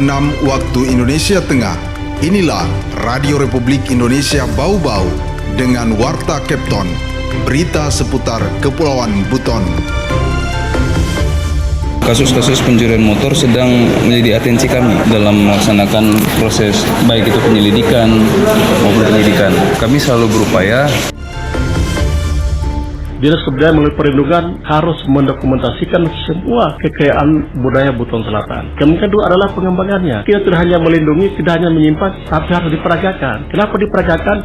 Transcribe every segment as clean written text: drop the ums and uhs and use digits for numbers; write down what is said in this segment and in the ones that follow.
6 waktu Indonesia Tengah. Inilah Radio Republik Indonesia Bau-Bau dengan Warta Kepton, berita seputar Kepulauan Buton. Kasus-kasus pencurian motor sedang menjadi atensi kami dalam melaksanakan proses baik itu penyelidikan maupun penyidikan. Kami selalu berupaya. Dinas Kebudayaan melalui perlindungan harus mendokumentasikan semua kekayaan budaya Buton Selatan. Kemudian kedua adalah pengembangannya. Kita tidak hanya melindungi, tidak hanya menyimpan, tapi harus diperagakan. Kenapa diperagakan?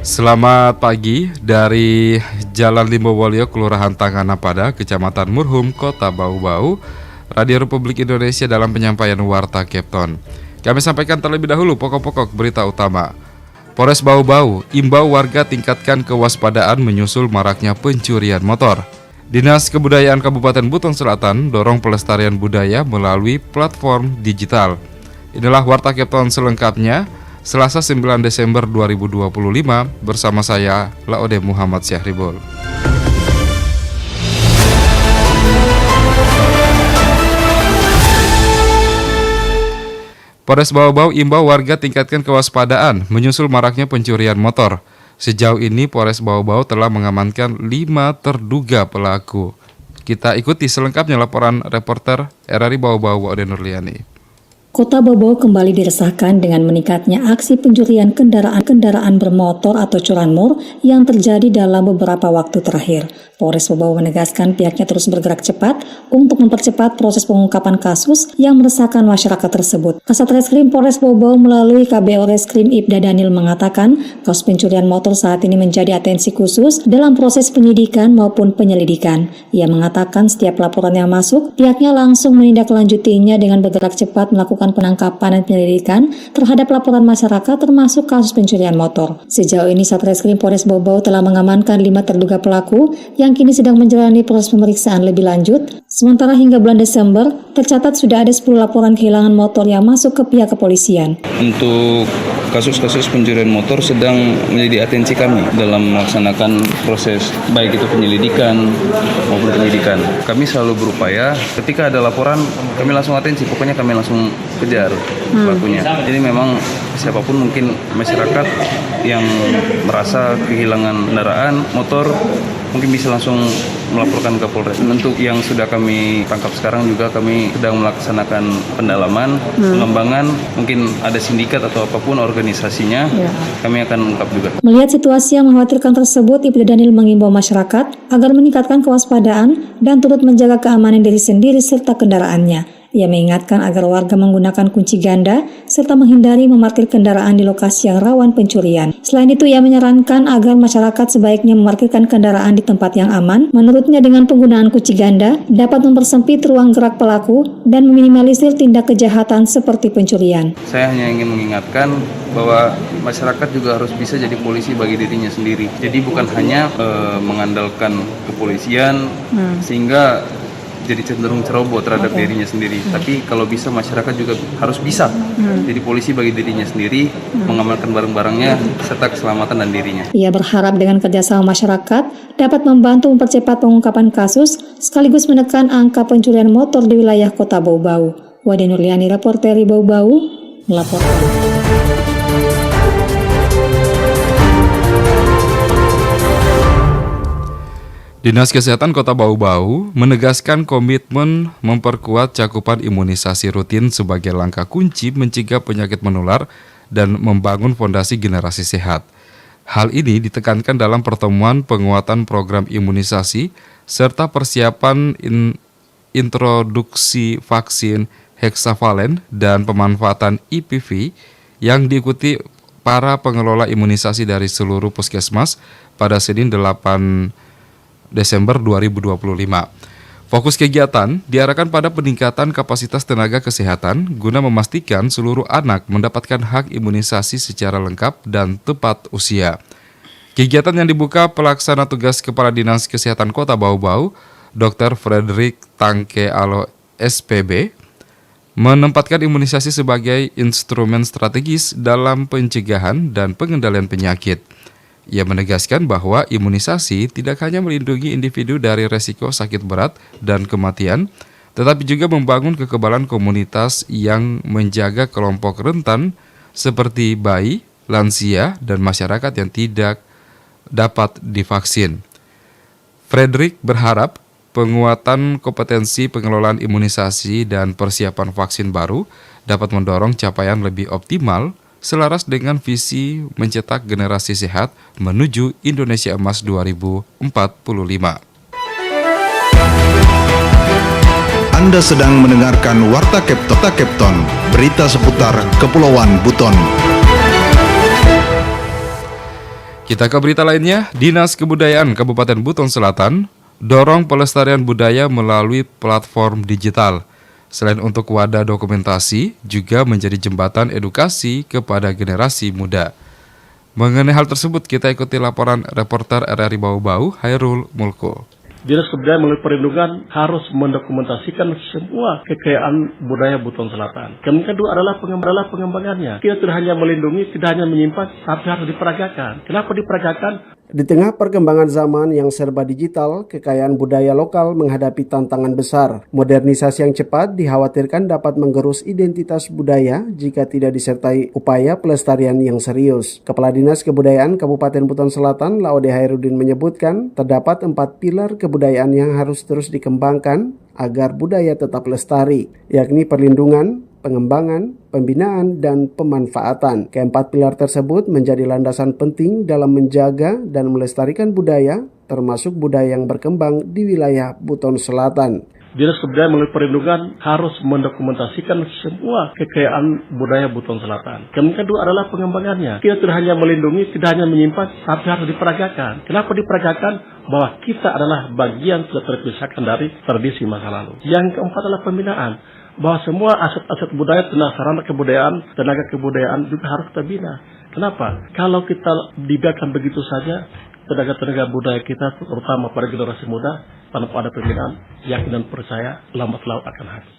Selamat pagi dari Jalan Limbowolyo, Kelurahan Tanganapada, Kecamatan Murhum, Kota Bau-Bau. Radio Republik Indonesia dalam penyampaian Warta Kepton. Kami sampaikan terlebih dahulu pokok-pokok berita utama. Polres Bau-Bau imbau warga tingkatkan kewaspadaan menyusul maraknya pencurian motor. Dinas Kebudayaan Kabupaten Buton Selatan dorong pelestarian budaya melalui platform digital. Inilah Warta Kepton selengkapnya, Selasa 9 Desember 2025 bersama saya, Laode Muhammad Syahribul. Polres Bau-Bau imbau warga tingkatkan kewaspadaan menyusul maraknya pencurian motor. Sejauh ini Polres Bau-Bau telah mengamankan 5 terduga pelaku. Kita ikuti selengkapnya laporan reporter RRI Bau-Bau Ode Nurliani. Kota Bau-Bau kembali diresahkan dengan meningkatnya aksi pencurian kendaraan bermotor atau curanmor yang terjadi dalam beberapa waktu terakhir. Polres Bau-Bau menegaskan pihaknya terus bergerak cepat untuk mempercepat proses pengungkapan kasus yang meresahkan masyarakat tersebut. Kasat Reskrim Polres Bau-Bau melalui KBO Reskrim Ibda Daniel mengatakan kasus pencurian motor saat ini menjadi atensi khusus dalam proses penyidikan maupun penyelidikan. Ia mengatakan setiap laporan yang masuk, pihaknya langsung menindaklanjutinya dengan bergerak cepat melakukan penangkapan dan penyelidikan terhadap laporan masyarakat termasuk kasus pencurian motor. Sejauh ini Satreskrim Polres Bau-Bau telah mengamankan 5 terduga pelaku yang kini sedang menjalani proses pemeriksaan lebih lanjut. Sementara hingga bulan Desember tercatat sudah ada 10 laporan kehilangan motor yang masuk ke pihak kepolisian. Untuk kasus-kasus pencurian motor sedang menjadi atensi kami dalam melaksanakan proses baik itu penyelidikan maupun penyidikan. Kami selalu berupaya ketika ada laporan kami langsung atensi, pokoknya kami langsung kejar pelakunya. Jadi memang siapapun mungkin masyarakat yang merasa kehilangan kendaraan motor mungkin bisa langsung melaporkan ke Polres. Untuk yang sudah kami tangkap sekarang juga kami sedang melaksanakan pendalaman, pengembangan, mungkin ada sindikat atau apapun organisasinya, kami akan ungkap juga. Melihat situasi yang mengkhawatirkan tersebut, Ibda Daniel mengimbau masyarakat agar meningkatkan kewaspadaan dan turut menjaga keamanan diri sendiri serta kendaraannya. Ia mengingatkan agar warga menggunakan kunci ganda serta menghindari memarkir kendaraan di lokasi yang rawan pencurian. Selain itu, ia menyarankan agar masyarakat sebaiknya memarkirkan kendaraan di tempat yang aman. Menurutnya, dengan penggunaan kunci ganda dapat mempersempit ruang gerak pelaku dan meminimalisir tindak kejahatan seperti pencurian. Saya hanya ingin mengingatkan bahwa masyarakat juga harus bisa jadi polisi bagi dirinya sendiri. Jadi bukan hanya mengandalkan kepolisian sehingga jadi cenderung ceroboh terhadap dirinya sendiri. Tapi kalau bisa masyarakat juga harus bisa jadi polisi bagi dirinya sendiri, mengamankan barang-barangnya serta keselamatan dan dirinya. Ia berharap dengan kerjasama masyarakat dapat membantu mempercepat pengungkapan kasus sekaligus menekan angka pencurian motor di wilayah Kota Bau-Bau. Wade Nurliani, reporter Bau-Bau, melaporkan. Dinas Kesehatan Kota Bau-Bau menegaskan komitmen memperkuat cakupan imunisasi rutin sebagai langkah kunci mencegah penyakit menular dan membangun fondasi generasi sehat. Hal ini ditekankan dalam pertemuan penguatan program imunisasi serta persiapan introduksi vaksin hexavalen dan pemanfaatan IPV yang diikuti para pengelola imunisasi dari seluruh puskesmas pada Senin 8 Desember 2025. Fokus kegiatan diarahkan pada peningkatan kapasitas tenaga kesehatan guna memastikan seluruh anak mendapatkan hak imunisasi secara lengkap dan tepat usia. Kegiatan yang dibuka pelaksana tugas Kepala Dinas Kesehatan Kota Bau-Bau, Dr. Frederick Tangke Alo SPB, menempatkan imunisasi sebagai instrumen strategis dalam pencegahan dan pengendalian penyakit. Ia menegaskan bahwa imunisasi tidak hanya melindungi individu dari resiko sakit berat dan kematian, tetapi juga membangun kekebalan komunitas yang menjaga kelompok rentan seperti bayi, lansia, dan masyarakat yang tidak dapat divaksin. Frederick berharap penguatan kompetensi pengelolaan imunisasi dan persiapan vaksin baru dapat mendorong capaian lebih optimal selaras dengan visi mencetak generasi sehat menuju Indonesia Emas 2045. Anda sedang mendengarkan Warta Kepton, berita seputar Kepulauan Buton. Kita ke berita lainnya. Dinas Kebudayaan Kabupaten Buton Selatan dorong pelestarian budaya melalui platform digital. Selain untuk wadah dokumentasi, juga menjadi jembatan edukasi kepada generasi muda. Mengenai hal tersebut, kita ikuti laporan reporter RRI Bau-Bau, Hairul Mulko. Dinas Kebudayaan melalui perlindungan harus mendokumentasikan semua kekayaan budaya Buton Selatan. Kemudian kedua adalah pengembangannya. Kita tidak hanya melindungi, tidak hanya menyimpan, tapi harus diperagakan. Kenapa diperagakan? Di tengah perkembangan zaman yang serba digital, kekayaan budaya lokal menghadapi tantangan besar. Modernisasi yang cepat dikhawatirkan dapat menggerus identitas budaya jika tidak disertai upaya pelestarian yang serius. Kepala Dinas Kebudayaan Kabupaten Buton Selatan, Laode Hairudin menyebutkan, terdapat 4 pilar kebudayaan yang harus terus dikembangkan agar budaya tetap lestari, yakni perlindungan, pengembangan, pembinaan, dan pemanfaatan. Keempat pilar tersebut menjadi landasan penting dalam menjaga dan melestarikan budaya, termasuk budaya yang berkembang di wilayah Buton Selatan. Dinas Kebudayaan melalui perlindungan harus mendokumentasikan semua kekayaan budaya Buton Selatan. Kemudian kedua adalah pengembangannya. Kita tidak hanya melindungi, tidak hanya menyimpan, tapi harus diperagakan. Kenapa diperagakan? Bahwa kita adalah bagian tidak terpisahkan dari tradisi masa lalu. Yang keempat adalah pembinaan. Bahwa semua aset-aset budaya, tenaga kebudayaan juga harus kita bina. Kenapa? Kalau kita dibiarkan begitu saja, tenaga-tenaga budaya kita, terutama pada generasi muda, tanpa ada pembinaan, yakin dan percaya, lambat laun akan habis.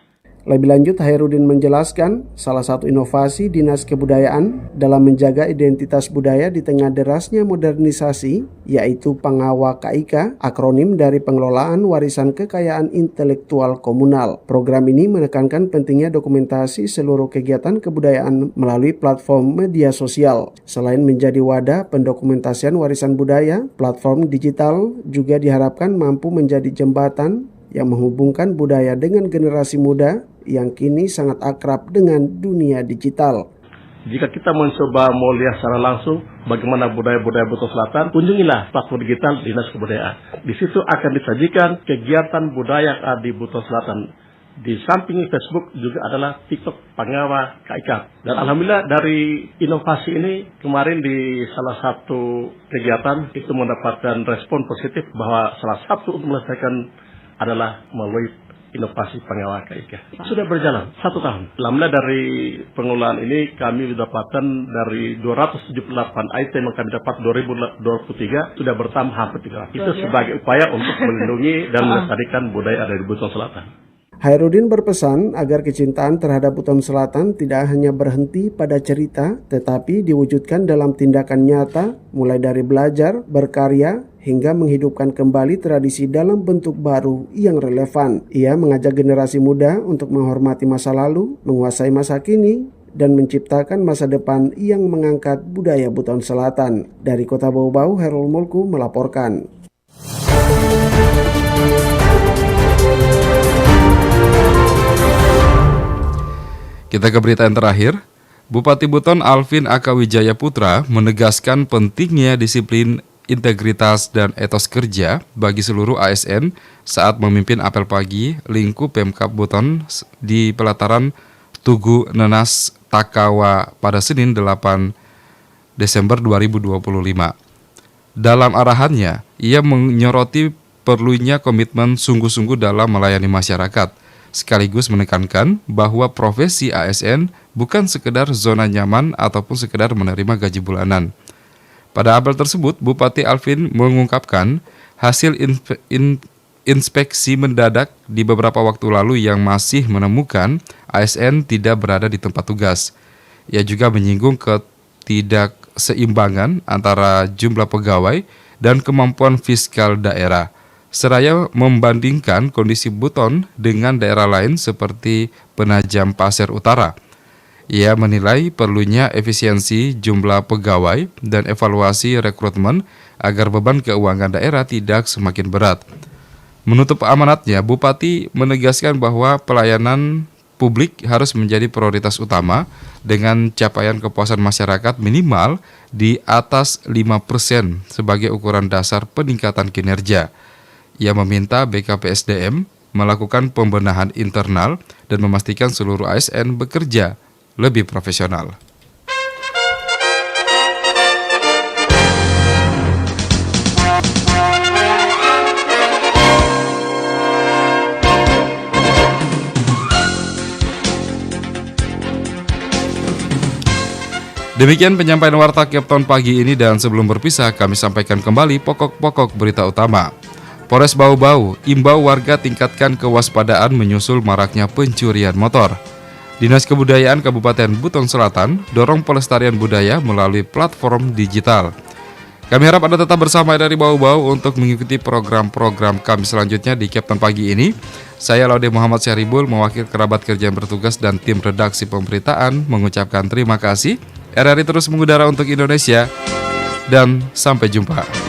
Lebih lanjut, Hairudin menjelaskan salah satu inovasi Dinas Kebudayaan dalam menjaga identitas budaya di tengah derasnya modernisasi, yaitu Pangawa KIK, akronim dari Pengelolaan Warisan Kekayaan Intelektual Komunal. Program ini menekankan pentingnya dokumentasi seluruh kegiatan kebudayaan melalui platform media sosial. Selain menjadi wadah pendokumentasian warisan budaya, platform digital juga diharapkan mampu menjadi jembatan yang menghubungkan budaya dengan generasi muda yang kini sangat akrab dengan dunia digital. Jika kita mencoba melihat secara langsung bagaimana budaya-budaya Buton Selatan, kunjungilah platform digital Dinas Kebudayaan. Di situ akan disajikan kegiatan budaya di Buton Selatan. Di samping Facebook juga adalah TikTok Pangawa KIK. Dan alhamdulillah dari inovasi ini kemarin di salah satu kegiatan itu mendapatkan respon positif bahwa salah satu untuk melestarikan adalah melalui inovasi Pangawa KIK. Sudah berjalan 1 tahun. Alhamdulillah dari pengelolaan ini kami dapatkan dari 278 item yang kami dapat 2023 sudah bertambah hampir 300. Itu sebagai upaya untuk melindungi dan melestarikan budaya ada di Buton Selatan. Hairudin berpesan agar kecintaan terhadap Buton Selatan tidak hanya berhenti pada cerita, tetapi diwujudkan dalam tindakan nyata, mulai dari belajar, berkarya, hingga menghidupkan kembali tradisi dalam bentuk baru yang relevan. Ia mengajak generasi muda untuk menghormati masa lalu, menguasai masa kini, dan menciptakan masa depan yang mengangkat budaya Buton Selatan. Dari Kota Bau-Bau, Hairul Mulku melaporkan. Kita ke berita yang terakhir. Bupati Buton Alvin Aka Wijaya Putra menegaskan pentingnya disiplin, integritas, dan etos kerja bagi seluruh ASN saat memimpin apel pagi lingkup Pemkab Buton di pelataran Tugu Nenas Takawa pada Senin 8 Desember 2025. Dalam arahannya, ia menyoroti perlunya komitmen sungguh-sungguh dalam melayani masyarakat, sekaligus menekankan bahwa profesi ASN bukan sekedar zona nyaman ataupun sekedar menerima gaji bulanan. Pada apel tersebut, Bupati Alvin mengungkapkan hasil inspeksi mendadak di beberapa waktu lalu yang masih menemukan ASN tidak berada di tempat tugas. Ia juga menyinggung ketidakseimbangan antara jumlah pegawai dan kemampuan fiskal daerah. seraya membandingkan kondisi Buton dengan daerah lain seperti Penajam Pasir Utara. Ia menilai perlunya efisiensi jumlah pegawai dan evaluasi rekrutmen agar beban keuangan daerah tidak semakin berat. Menutup amanatnya, Bupati menegaskan bahwa pelayanan publik harus menjadi prioritas utama dengan capaian kepuasan masyarakat minimal di atas 5% sebagai ukuran dasar peningkatan kinerja. Ia meminta BKPSDM melakukan pembenahan internal dan memastikan seluruh ASN bekerja lebih profesional. Demikian penyampaian Warta Kepton pagi ini, dan sebelum berpisah kami sampaikan kembali pokok-pokok berita utama. Polres Bau-Bau imbau warga tingkatkan kewaspadaan menyusul maraknya pencurian motor. Dinas Kebudayaan Kabupaten Buton Selatan dorong pelestarian budaya melalui platform digital. Kami harap Anda tetap bersama dari Bau-Bau untuk mengikuti program-program kami selanjutnya di Kepton pagi ini. Saya Laude Muhammad Syaribul, mewakili kerabat kerja yang bertugas dan tim redaksi pemberitaan mengucapkan terima kasih. RRI terus mengudara untuk Indonesia, dan sampai jumpa.